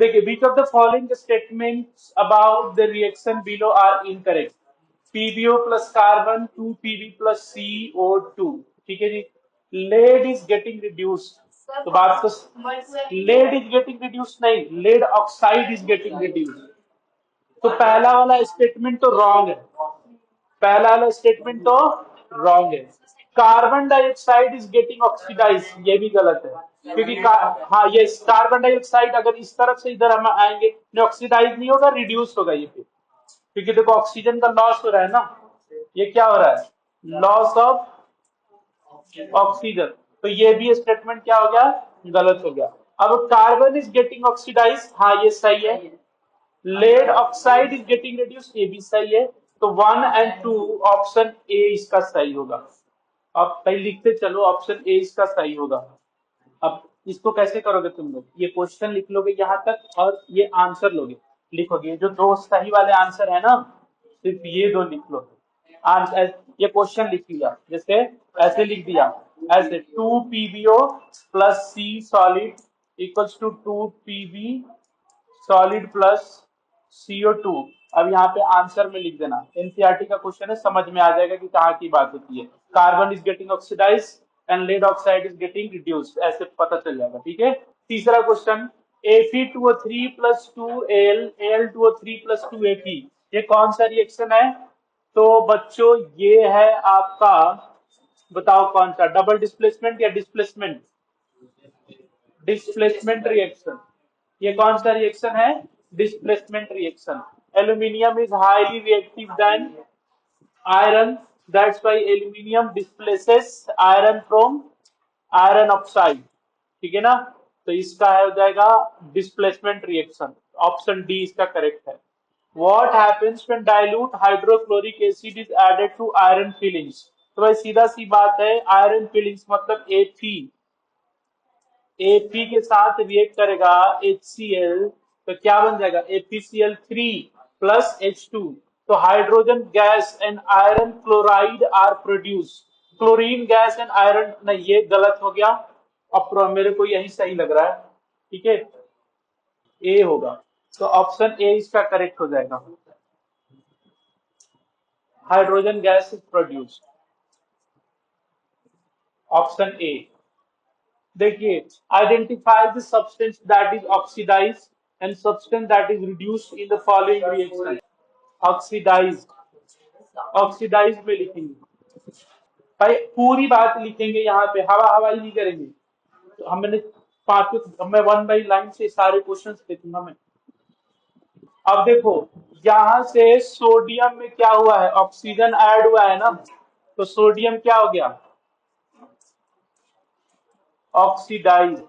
देखिए, which of the following statements about the reaction below are incorrect? PbO plus carbon 2Pb plus CO2, ठीक है जी। Lead is getting reduced, तो बात तो लेड इज गेटिंग रिड्यूस्ड नहीं, lead oxide is getting reduced. तो पहला वाला स्टेटमेंट तो रॉन्ग है, पहला वाला स्टेटमेंट तो रॉन्ग है। Carbon dioxide is getting oxidise, ये भी गलत है, क्योंकि हाँ ये कार्बन डाइऑक्साइड अगर इस तरफ से इधर हम आएंगे, ऑक्सीडाइज नहीं होगा, रिड्यूस होगा ये पे, क्योंकि देखो ऑक्सीजन का लॉस हो रहा है ना, ये क्या हो रहा है, लॉस ऑफ ऑक्सीजन। तो ये भी स्टेटमेंट क्या हो गया, गलत हो गया। अब कार्बन इज गेटिंग ऑक्सीडाइज, हाँ ये सही है। Lead oxide is getting reduce, ये भी सही है। तो 1 और 2 ऑप्शन ए इसका सही होगा। अब पहले लिखते चलो, ऑप्शन ए इसका सही होगा। अब इसको कैसे करोगे तुम लोग, ये क्वेश्चन लिख लोगे यहाँ तक और ये आंसर लोगे, लिखोगे जो दो सही वाले आंसर है ना, सिर्फ ये दो लिख लो। आंसर ये क्वेश्चन लिख लिया, जैसे ऐसे लिख दिया, ऐसे 2 PbO plus C solid equals to 2 Pb solid plus CO2। अब यहाँ पे आंसर में लिख देना, एनसीईआरटी का क्वेश्चन है, समझ में आ जाएगा कि कहाँ की बात होती है। Carbon is getting oxidise and lead oxide is getting reduced, ऐसे पता चल जाएगा, ठीक है। तीसरा question, Fe2O3 plus 2Al Al2O3 plus 2Fe, ये कौन सा रिएक्शन है? तो बच्चों ये है आपका, बताओ कौन सा, डबल डिस्प्लेसमेंट या डिस्प्लेसमेंट, डिस्प्लेसमेंट रिएक्शन। ये कौन सा रिएक्शन है, displacement reaction. Aluminium is highly reactive than iron, that's why aluminium displaces iron from iron oxide, ठीक है ना। तो इसका हो जाएगा डिस्प्लेसमेंट रिएक्शन, ऑप्शन डी इसका करेक्ट है। What happens when dilute hydrochloric acid is added to iron fillings? तो भाई सीधा सी बात है, आयरन फिलिंग्स मतलब Fe, Fe के साथ रिएक्ट करेगा HCl, तो क्या बन जाएगा FeCl3 प्लस H2। तो hydrogen gas and iron chloride are produce, chlorine gas and iron नहीं, ये गलत हो गया। अब मेरे को यही सही लग रहा है, ठीक है, ए होगा। तो ऑप्शन ए इसका करेक्ट हो जाएगा, hydrogen gas is produced, option A. देखिए, identify the substance that is oxidise and substance that is reduced in the following reaction. Oxidise, oxidise में लिखेंगे भाई, पूरी बात लिखेंगे यहाँ पे, हवा हवाई नहीं करेंगे। तो हमने पांचों, मैं 1 बाई लाइन से सारे क्वेश्चन लिखूंगा मैं। अब देखो, यहां से सोडियम में क्या हुआ है, ऑक्सीजन ऐड हुआ है ना, तो सोडियम क्या हो गया, ऑक्सीडाइज।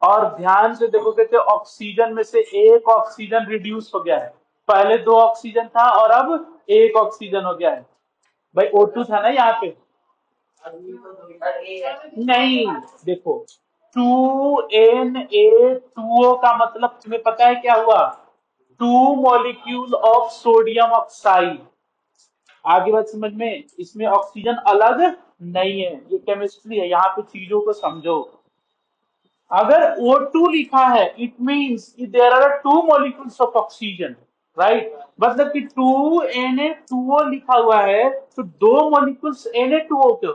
और ध्यान से देखो, कहते ऑक्सीजन में से एक ऑक्सीजन रिड्यूस हो गया है, पहले 2 ऑक्सीजन था और अब 1 ऑक्सीजन हो गया है। भाई O2 था ना यहाँ पे, नहीं देखो, 2Na2O का मतलब तुम्हें पता है क्या हुआ, 2 मॉलिक्यूल ऑफ सोडियम ऑक्साइड। आगे बात समझ में, इसमें ऑक्सीजन अलग नहीं है, ये केमिस्ट्री है, यहाँ पे चीजों को समझो। अगर O2 लिखा है, it means there are 2 molecules of oxygen, right. मतलब कि 2Na2O लिखा हुआ है, तो 2 मॉलिक्यूल्स Na2O के,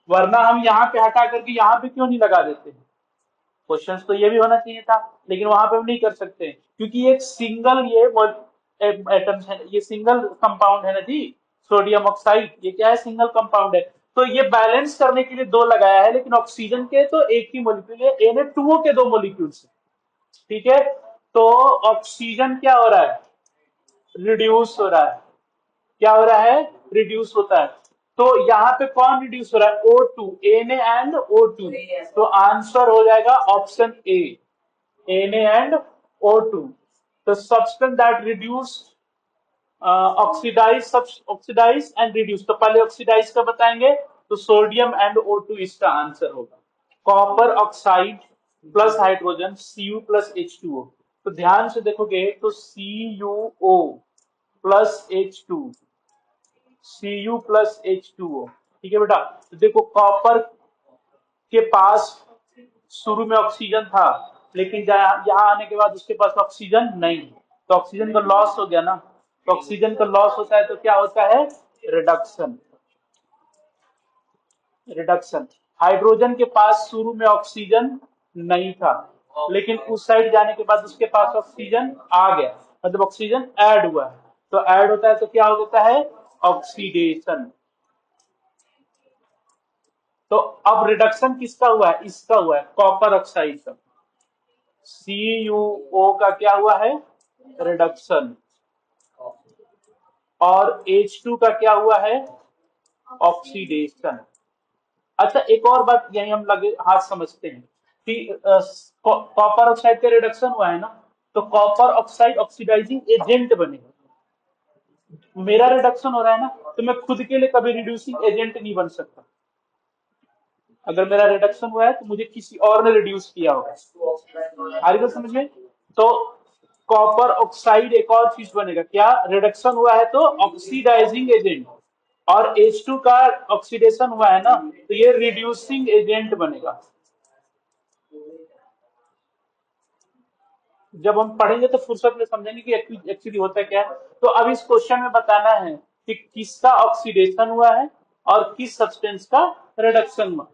वरना हम यहाँ पे हटा करके यहाँ पे क्यों नहीं लगा देते। क्वेश्चन तो ये भी होना चाहिए था, लेकिन वहां पे हम नहीं कर सकते, क्योंकि एक सिंगल ये एटम है, ये सिंगल कंपाउंड है ना जी, सोडियम ऑक्साइड, ये क्या है, सिंगल कंपाउंड है। तो ये बैलेंस करने के लिए 2 लगाया है, लेकिन ऑक्सीजन के तो एक ही मॉलिक्यूल है, Na2O के 2 मॉलिक्यूल्स, ठीक है। तो ऑक्सीजन क्या हो रहा है, रिड्यूस हो रहा है, क्या हो रहा है, रिड्यूस होता है। तो यहाँ पे कौन रिड्यूस हो रहा है, O2, Na एंड O2। तो आंसर हो जाएगा option A, Na and O2। तो substance that reduce, oxidise, oxidise and reduce, तो पहले ऑक्सीडाइज का बताएंगे, तो सोडियम एंड O2 इसका आंसर होगा। Copper oxide plus hydrogen Cu plus H2O। तो ध्यान से देखोगे तो CuO plus H2, Cu plus H2O, ठीक है बेटा। तो देखो कॉपर के पास शुरू में ऑक्सीजन था, लेकिन यहाँ आने के बाद उसके पास ऑक्सीजन नहीं है, तो ऑक्सीजन का लॉस हो गया ना। तो ऑक्सीजन का लॉस होता है तो क्या होता है, रिडक्शन। रिडक्शन, हाइड्रोजन के पास शुरू में ऑक्सीजन नहीं था, लेकिन उस साइड जाने के बाद उसके पास ऑक्सीजन आ गया, मतलब ऑक्सीजन ऐड हुआ है। तो ऐड होता है तो क्या हो जाता है, ऑक्सीडेशन। तो अब रिडक्शन किसका हुआ है, इसका हुआ है, कॉपर ऑक्साइड का। CuO का क्या हुआ है, रिडक्शन। और H2 का क्या हुआ है, ऑक्सीडेशन। अच्छा, एक और बात यही हम लगे हाथ समझते हैं कि कॉपर ऑक्साइड का रिडक्शन हुआ है ना, तो कॉपर ऑक्साइड ऑक्सीडाइजिंग एजेंट बनेगा। मेरा रिडक्शन हो रहा है ना, तो मैं खुद के लिए कभी रिड्यूसिंग एजेंट नहीं बन सकता। अगर मेरा रिडक्शन हुआ है तो मुझे किसी और ने रिड्यूस किया होगा। आ रही बात समझ में? तो कॉपर ऑक्साइड एक और चीज बनेगा, क्या, रिडक्शन हुआ है तो ऑक्सीडाइजिंग एजेंट, और H2 का ऑक्सीडेशन हुआ है ना, तो ये रिड्यूसिंग एजेंट बनेगा। जब हम पढ़ेंगे तो फुर्सत में समझेंगे कि एक्चुअली होता क्या है। तो अब इस क्वेश्चन में बताना है कि किसका ऑक्सीडेशन हुआ है और किस सब्सटेंस का रिडक्शन हुआ।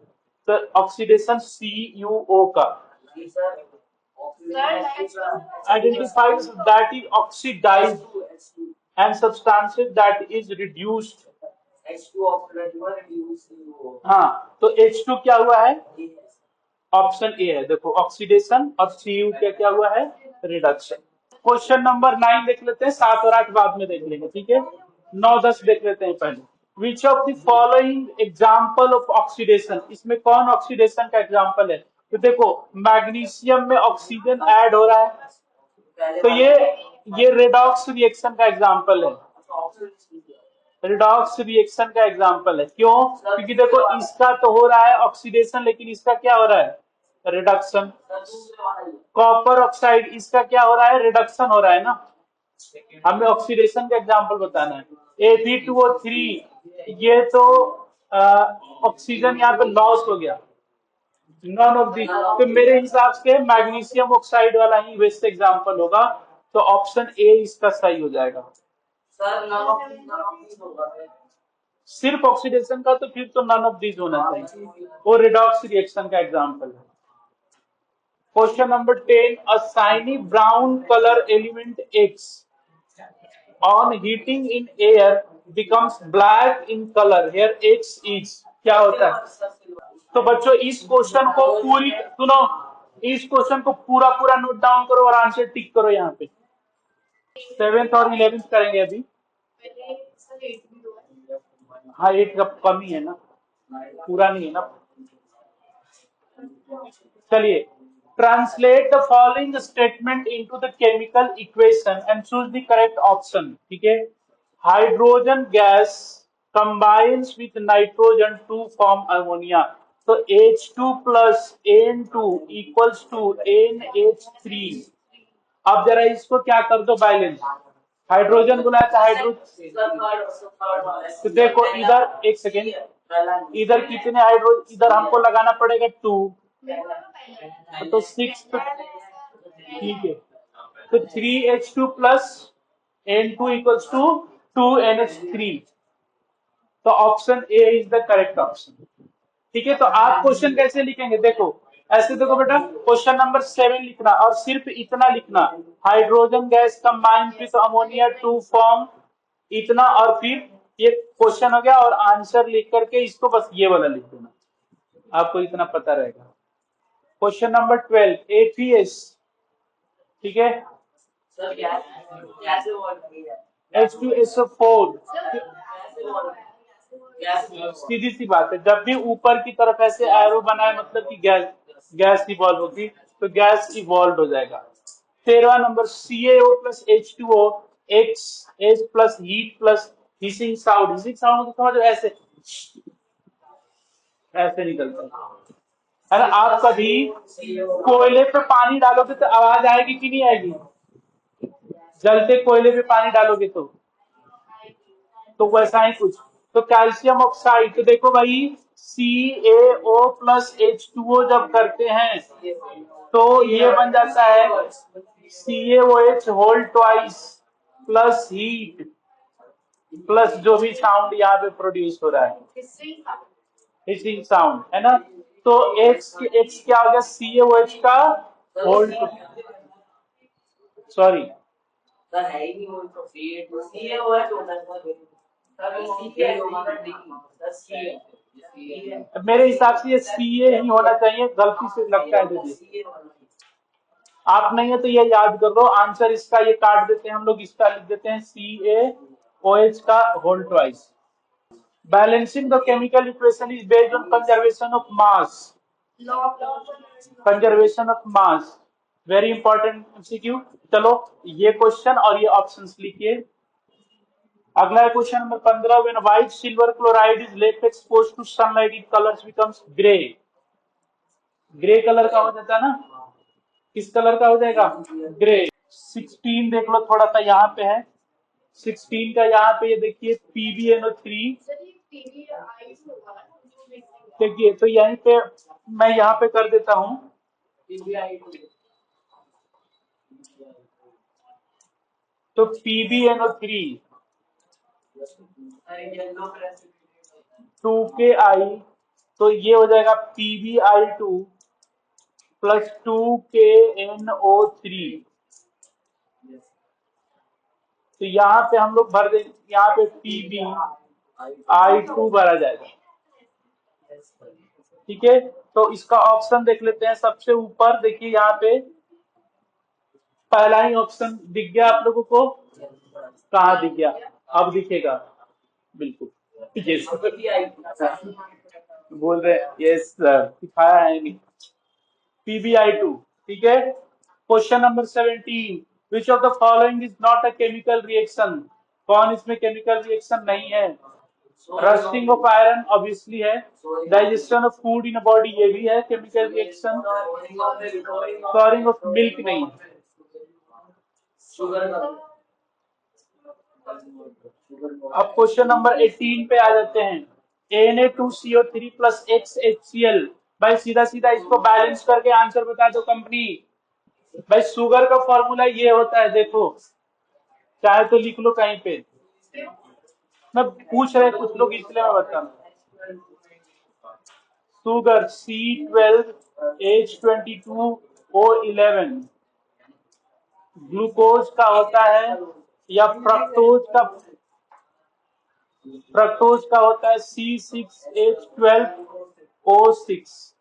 तो ऑक्सीडेशन CuO का, identifies that is oxidized and substances that is reduced। हाँ, तो H2 क्या हुआ है, ऑप्शन ए है, देखो ऑक्सीडेशन, और Cu क्या क्या हुआ है, रिडक्शन। क्वेश्चन नंबर 9 देख लेते हैं, 7 और 8 बाद में देख लेंगे, ठीक है। 9-10 देख लेते हैं पहले। Which of the following example of oxidation, इसमें कौन ऑक्सीडेशन का एग्जाम्पल है। तो देखो, मैग्नीशियम में ऑक्सीजन ऐड हो रहा है, तो ये रेडॉक्स रिएक्शन का एग्जाम्पल है। रिडॉक्स रिएक्शन का एग्जाम्पल है, क्यों, क्योंकि देखो इसका तो हो रहा है ऑक्सीडेशन, लेकिन इसका क्या हो रहा है, रिडक्शन। कॉपर ऑक्साइड, इसका क्या हो रहा है, रिडक्शन हो रहा है ना। हमें ऑक्सीडेशन का एग्जांपल बताना है। Fe2O3, ये तो ऑक्सीजन यहाँ पे लॉस हो गया, नॉन ऑफ दी, तो मेरे हिसाब से मैग्नीशियम ऑक्साइड वाला ही बेस्ट एग्जांपल होगा। तो ऑप्शन ए इसका सही हो जाएगा। सिर्फ ऑक्सीडेशन का, तो फिर तो नन ऑफ दीज होना चाहिए, वो रिडॉक्स रिएक्शन का एग्जांपल है। Question number 10, a shiny brown colour element X on heating in air becomes black in color, here X is, क्या होता है। तो बच्चों इस क्वेश्चन को पूरी सुनो, इस क्वेश्चन को पूरा पूरा नोट डाउन करो और आंसर टिक करो यहाँ पे। 7th और 11th करेंगे अभी। हाँ, 8 का कम ही है ना, पूरा नहीं है ना। चलिए, translate the following statement into the chemical equation and choose the correct option, ठीक है। Hydrogen gas combines with nitrogen to form ammonia, तो H2 plus N2 equals to NH3। अब जरा इसको क्या कर दो, बैलेंस। हाइड्रोजन बुलाया था, तो देखो इधर, एक सेकेंड, इधर कितने हाइड्रोजन, इधर हमको लगाना पड़ेगा 2, तो 6, ठीक है। तो 3H2 plus N2 equals to 2NH3, तो option A is the correct option, ठीक है। तो आप क्वेश्चन कैसे लिखेंगे, देखो ऐसे, देखो बेटा, क्वेश्चन नंबर 7 लिखना और सिर्फ इतना लिखना, hydrogen gas combined with ammonia to form, इतना, और फिर ये क्वेश्चन हो गया, और आंसर लिख करके इसको बस ये वाला लिख देना, आपको इतना पता रहेगा। क्वेश्चन नंबर 12, APS, ठीक है, H2SO4, सीधी सी बात है, जब भी ऊपर की तरफ ऐसे एरो बनाए मतलब कि गैस इवॉल्व होगी, तो गैस इवॉल्व हो जाएगा। 13वां number, CaO plus H2O, X H plus heat plus hissing sound, hissing sound तो समझो ऐसे, ऐसे निकलता है ना। आप कभी कोयले पे पानी डालोगे तो आवाज आएगी कि नहीं आएगी, जलते कोयले पे पानी डालोगे तो वैसा ही कुछ। तो कैल्शियम ऑक्साइड, तो देखो भाई CaO प्लस H2O जब करते हैं तो ये बन जाता है CaOH whole twice plus heat plus जो भी साउंड यहाँ पे प्रोड्यूस हो रहा है, हिसिंग साउंड, है ना। तो एक्स क्या हो गया, CaOH का होल, सॉरी मेरे हिसाब से ये CA ही होना चाहिए, गलती से लगता है मुझे। आप नहीं है तो ये याद कर लो, आंसर इसका ये काट देते हैं हम लोग, इसका लिख देते हैं CaOH का whole twice. Balancing the chemical equation is based on conservation of mass. Conservation of mass. Very important MCQ. चलो ये क्वेश्चन और ये ऑप्शंस लिखिए। अगला है question number 15। When white silver chloride is left exposed to sunlight, it colors becomes gray. Grey colour का हो जाता है ना, किस कलर का हो जाएगा, ग्रे। 16 देख लो, थोड़ा सा यहाँ पे है 16 का, यहाँ पे ये देखिए PbNO3। देखिए तो यहीं पे मैं यहाँ पे कर देता हूँ, तो PbNO3 2Ki, तो ये हो जाएगा PbI2 प्लस 2KNO3। तो यहाँ पे हम लोग भर देंगे, यहाँ पे PbI2 भरा जाएगा, ठीक है। तो इसका ऑप्शन देख लेते हैं, सबसे ऊपर देखिए यहाँ पे पहला ही ऑप्शन दिख गया आप लोगों को, कहाँ दिख गया, अब दिखेगा बिल्कुल, यस बोल रहे, यस सर दिखाया है नहीं, PbI2, ठीक है। Question number 17, which of the following is not a chemical reaction, कौन इसमें केमिकल रिएक्शन नहीं है। रस्टिंग ऑफ आयरन ऑब्वियसली है, digestion of food in body ये भी है chemical reaction, soaring of milk नहीं। अब क्वेश्चन नंबर 18 पे आ जाते हैं। Na2CO3 प्लस XHCl, भाई सीधा सीधा इसको बैलेंस करके आंसर बता दो कंपनी। भाई शुगर का फॉर्मूला ये होता है, देखो चाहे तो लिख लो कहीं पे, मैं पूछ रहे कुछ लोग इसलिए मैं बता रहा हूँ। शुगर C12H22O11 ग्लूकोज का होता है, या फ्रक्टोज का होता है C6H12O6।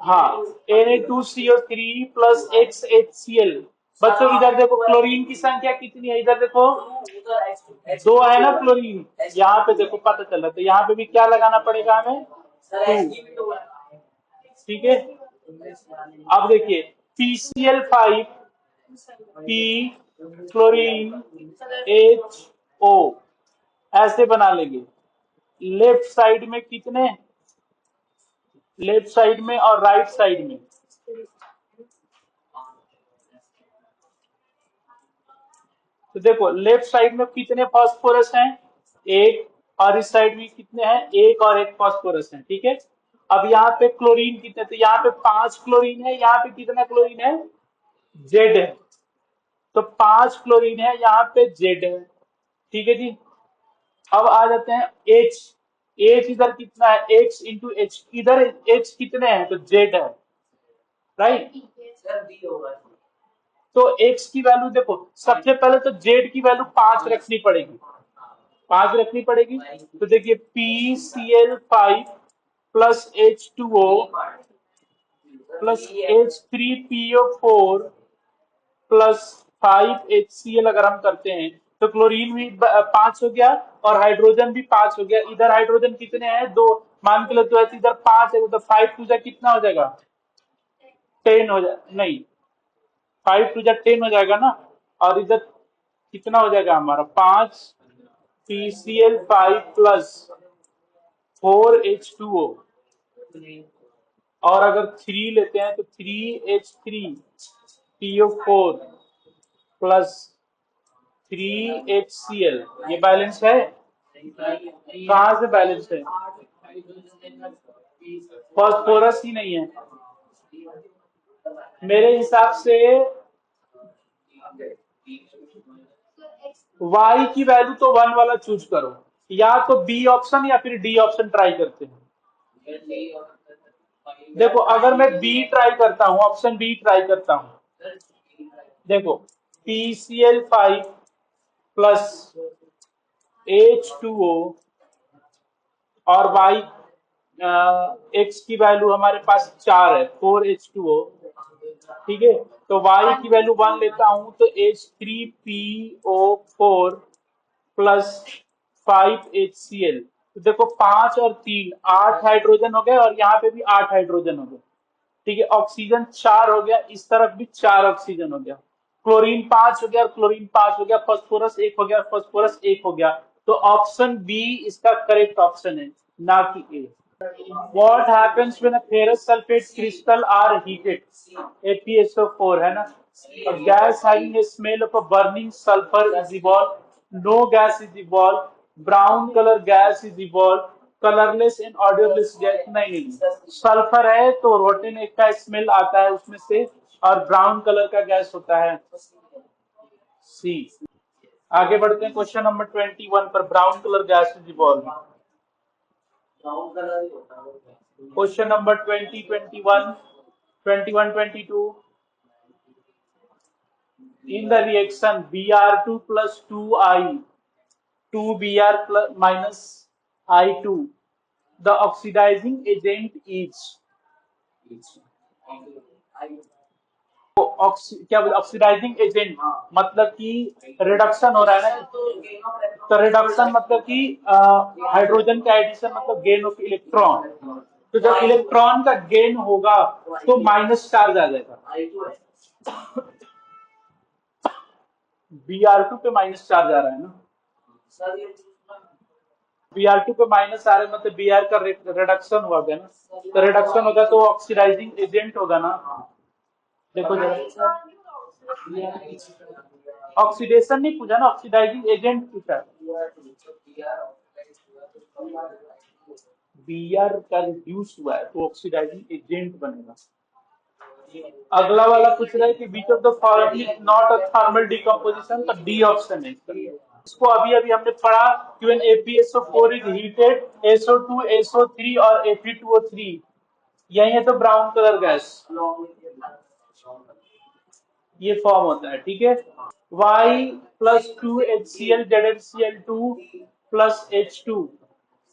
हाँ, Na2CO3 प्लस XHCl। बच्चों इधर देखो क्लोरीन की संख्या कितनी है, इधर देखो 2 है ना क्लोरीन, यहाँ पे देखो पता चला, तो यहाँ पे भी क्या लगाना पड़ेगा हमें, 2, ठीक है। अब देखिए PCl5 P क्लोरीन HO ऐसे बना लेंगे। लेफ्ट साइड में कितने, लेफ्ट साइड में और राइट साइड में, तो देखो लेफ्ट साइड में कितने फास्फोरस हैं, एक, और इस साइड में कितने हैं, एक और एक फास्फोरस है, ठीक है। अब यहाँ पे क्लोरीन कितने, तो यहाँ पे 5 क्लोरीन है, यहाँ पे कितना क्लोरीन है, जेड है, तो 5 क्लोरीन है, यहाँ पे जेड है, ठीक है जी। अब आ जाते हैं एच, एच इधर कितना है, एक्स इंटू एच, इधर एच कितने हैं, तो जेड है, राइट। तो एक्स की वैल्यू देखो, सबसे पहले तो जेड की वैल्यू 5 रखनी पड़ेगी, 5 रखनी पड़ेगी, तो देखिए PCl5 plus H2O plus H3PO4 plus 5HCl अगर हम करते हैं तो क्लोरीन भी 5 हो गया और हाइड्रोजन भी 5 हो गया। इधर हाइड्रोजन कितने हैं, 2 मान के लो, तो इधर 5 है, तो 5 टू जा कितना हो जाएगा, 10 हो जाए, नहीं 5 टू जा 10 हो जाएगा ना, और इधर कितना हो जाएगा हमारा 5 PCl5 प्लस 4H2O, और अगर 3 लेते हैं तो 3H3PO4 प्लस 3HCl, ये बैलेंस है, कहाँ से बैलेंस है, फॉस्फोरस ही नहीं है मेरे हिसाब से। वाई की वैल्यू तो 1 वाला चूज करो, या तो बी ऑप्शन या फिर डी ऑप्शन ट्राई करते हैं। देखो अगर मैं बी ट्राई करता हूँ, ऑप्शन बी ट्राई करता हूँ, देखो PCl5 प्लस H2O और वाई एक्स की वैल्यू हमारे पास 4 है, 4H2O। ठीक है, तो y की वैल्यू 1 लेता हूं तो H3PO4 प्लस 5HCl। तो देखो 5 और 3 8 हाइड्रोजन हो गए और यहाँ पे भी 8 हाइड्रोजन हो गए। ठीक है, ऑक्सीजन 4 हो गया, इस तरफ भी 4 ऑक्सीजन हो गया, क्लोरीन 5 हो गया और क्लोरीन 5 हो गया, फास्फोरस 1 हो गया, फास्फोरस 1 हो गया। तो ऑप्शन बी इसका करेक्ट ऑप्शन है, ना कि ए। What happens when a ferrous sulfate crystal are heated? ApSO4 है ना। A gas having a smell of a burning sulfur is evolved. No gas is evolved. Brown color gas is evolved. Colorless and odorless gas नहीं। Sulphur है तो rotten एक का smell आता है उसमें से, और ब्राउन कलर का गैस होता है सी। आगे बढ़ते हैं क्वेश्चन नंबर 21 पर। Brown colour gas is evolve. Question number 20, 21, 21, 22. In the reaction Br2 plus 2I, 2Br plus minus I2, the oxidizing agent is, क्या बोले ऑक्सीडाइजिंग एजेंट, मतलब कि रिडक्शन हो रहा है ना। तो रिडक्शन मतलब कि हाइड्रोजन का एडिशन मतलब गेन ऑफ इलेक्ट्रॉन। तो जब इलेक्ट्रॉन का गेन होगा तो माइनस चार्ज आ जाएगा। Br2 पे माइनस चार्ज आ रहा है ना, Br2 पे माइनस आ रहा है मतलब Br का रिडक्शन हुआ गया ना, तो रिडक्शन होगा तो ऑक्सीडाइजिंग एजेंट होगा ना। देखो जरा, ऑक्सीडेशन नहीं पूछा ना, ऑक्सीडाइजिंग एजेंट पूछा। Br का रिड्यूस हुआ है तो ऑक्सीडाइजिंग एजेंट बनेगा। अगला वाला पूछ रहा है कि which of the following is not a thermal decomposition, तो डी ऑप्शन है इसको अभी अभी हमने पढ़ा कि when ApSO4 is heated SO2 SO3 और Fe2O3, यही है तो ब्राउन कलर गैस ये फॉर्म होता है। ठीक है, Y plus 2HCl ZnCl2 plus H2,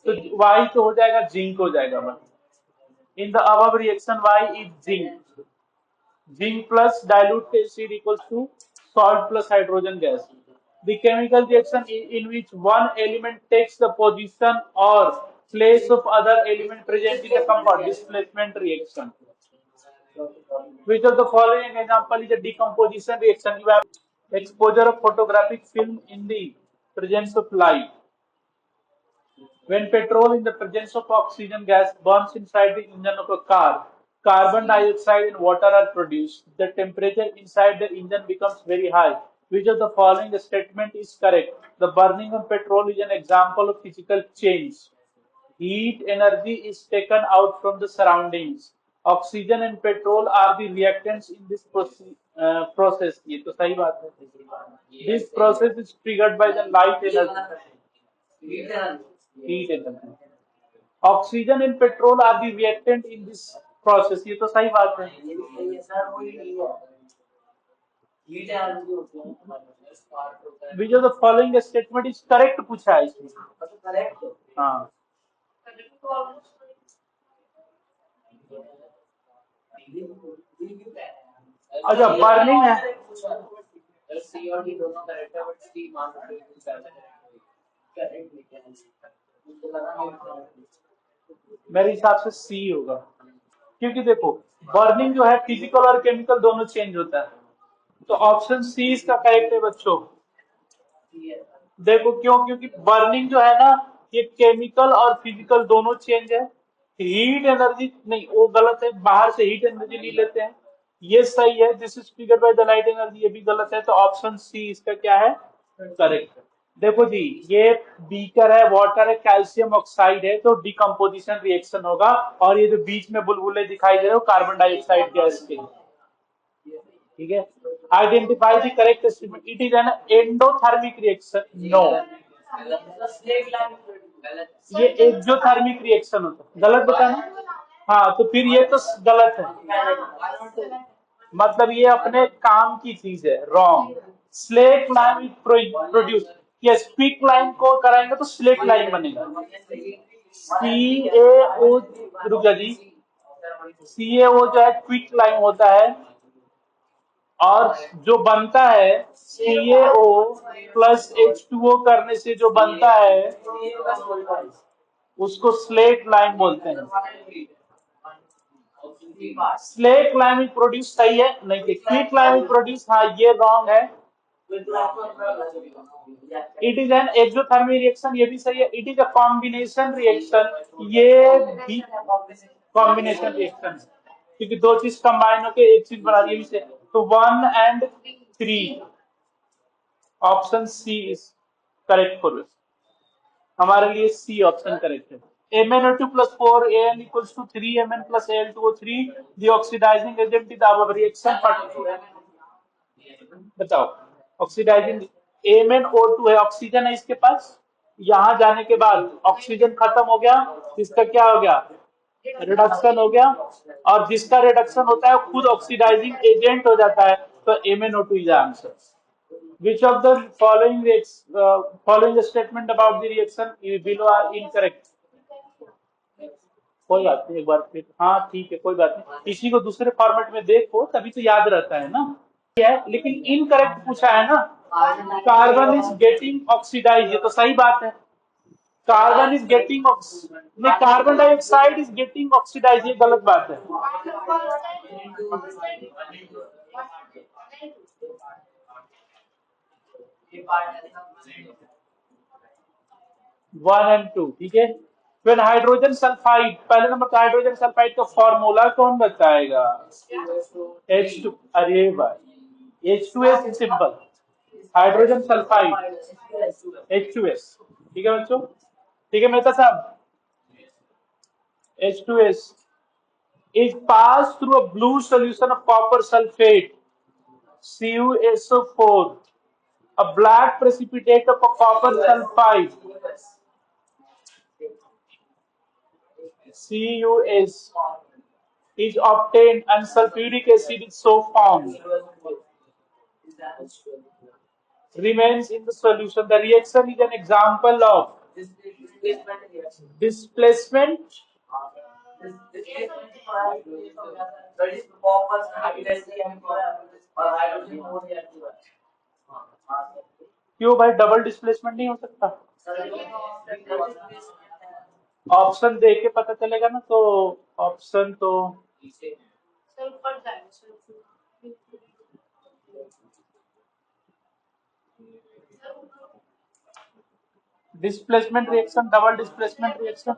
तो Y तो हो जाएगा जिंक हो जाएगा बस। In the above reaction Y is zinc, zinc plus dilute acid equals to salt plus hydrogen gas. The chemical reaction in which one element takes the position or place of other element present in the compound, displacement reaction. Which of the following example is a decomposition reaction? You have exposure of photographic film in the presence of light. When petrol in the presence of oxygen gas burns inside the engine of a car, carbon dioxide and water are produced. The temperature inside the engine becomes very high. Which of the following statement is correct? The burning of petrol is an example of physical change. Heat energy is taken out from the surroundings. Oxygen and petrol are the reactants in this process. ये तो सही बात है. This process is triggered by the light energy. Heat energy. Oxygen and petrol are the reactant in this process. ये तो सही बात है. Which of the following statement is correct पूछा है इसमें. हाँ. अच्छा बर्निंग है. सी और डी दोनों करेक्ट है, बट सी मान मेरे हिसाब से सी होगा, क्योंकि देखो बर्निंग जो है फिजिकल और केमिकल दोनों चेंज होता है, तो ऑप्शन सी इसका करेक्ट है बच्चों। देखो क्यों, क्योंकि बर्निंग जो है ना ये केमिकल और फिजिकल दोनों चेंज है। हीट एनर्जी नहीं, वो गलत है, बाहर से हीट एनर्जी नहीं लेते हैं, ये सही है। This is triggered by the light energy, ये भी गलत है। तो ऑप्शन सी इसका क्या है, करेक्ट है। देखो जी, ये बीकर है, वाटर है, कैल्शियम ऑक्साइड है, तो डिकम्पोजिशन रिएक्शन होगा। और ये जो बीच में बुलबुले दिखाई दे रहे हो कार्बन डाइऑक्साइड गैस के, ठीक है। Identify the correct statement, it is an endothermic reaction. No, ये एक्सोथर्मिक रिएक्शन होता है। गलत बताना। हाँ, तो फिर ये तो गलत है, मतलब ये अपने काम की चीज है, wrong. Slate lime produce, yes, quick lime को कराएंगे तो स्लेट लाइम बनेगा। सी ए ओ, रुक जा जी, सी ए ओ जो है क्विक लाइम होता है, और जो बनता है CaO प्लस H2O करने से जो बनता है उसको स्लेट लाइम बोलते हैं। स्लेट लाइम प्रोड्यूस सही है, नहीं थे क्विक लाइम प्रोड्यूस, हाँ ये रॉन्ग है। It is an exothermic reaction, ये भी सही है। It is a combination reaction, ये भी कॉम्बिनेशन रिएक्शन है, क्योंकि दो चीज कंबाइन होकर एक चीज बना रही है। तो 1 and 3, option C is correct for this. हमारे लिए सी ऑप्शन करेक्ट है। MnO2 plus 4An equals to 3Mn plus Al2O3, the oxidizing agent is our reaction partner। बताओ, ऑक्सीडाइजिंग MnO2 है, ऑक्सीजन है इसके पास, यहां जाने के बाद ऑक्सीजन खत्म हो गया, इसका क्या हो गया, रिडक्शन हो गया, और जिसका रिडक्शन होता है खुद ऑक्सीडाइजिंग एजेंट हो जाता है, तो MnO2 is answer. Which of the following statement about the reaction below are incorrect? कोई बात नहीं, एक बार फिर, हाँ ठीक है, कोई बात नहीं, इसी को दूसरे फॉर्मेट में देखो तभी तो याद रहता है ना। है लेकिन इनकरेक्ट पूछा है ना, कार्बन इज गेटिंग ऑक्सीडाइज, ये तो सही बात है। कार्बन इज गेटिंग, नहीं, carbon dioxide is getting oxidise, ये गलत बात है। 1 and 2, ठीक है। फिर हाइड्रोजन सल्फाइड, पहले नंबर का हाइड्रोजन सल्फाइड का फॉर्मूला कौन बताएगा? H2, अरे भाई H2S simple, hydrogen sulphide H2S, ठीक है बच्चों, ठीक है मेहता साहब। H2S is passed through a blue solution of copper sulfate CuSO4, a black precipitate of a copper sulfide CuS is obtained and sulfuric acid is so formed, remains in the solution. The reaction is an example of displacement क्यों भाई, double displacement नहीं हो सकता? Option देख के पता चलेगा ना, तो ऑप्शन तो displacement reaction, double displacement reaction,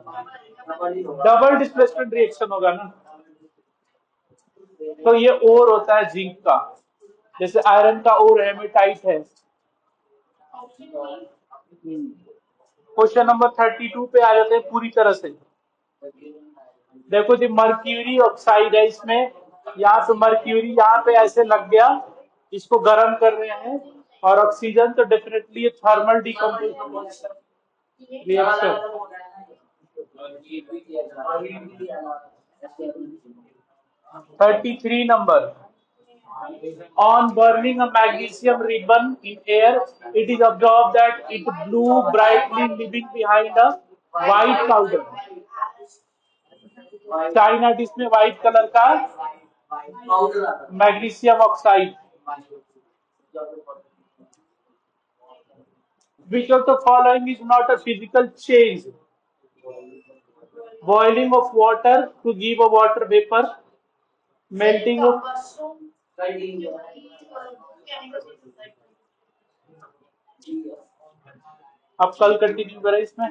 double displacement reaction होगा ना। तो ये ओर होता है जिंक का, जैसे आयरन का ओर हेमेटाइट है। क्वेश्चन नंबर 32 पे आ जाते हैं पूरी तरह से। देखो जी, मर्क्यूरी ऑक्साइड है इसमें, यहाँ पे मर्क्यूरी यहाँ पे ऐसे लग गया, इसको गर्म कर रहे हैं, और ऑक्सीजन तो definitely thermal decomposition reaction. 33 number. On burning a magnesium ribbon in air, it is observed that it blew brightly, leaving behind a white powder. China dish में व्हाइट कलर का magnesium oxide. Which of the following is not a physical change? Boiling of water to give a water vapor, melting of, अब कल continue करें इसमें।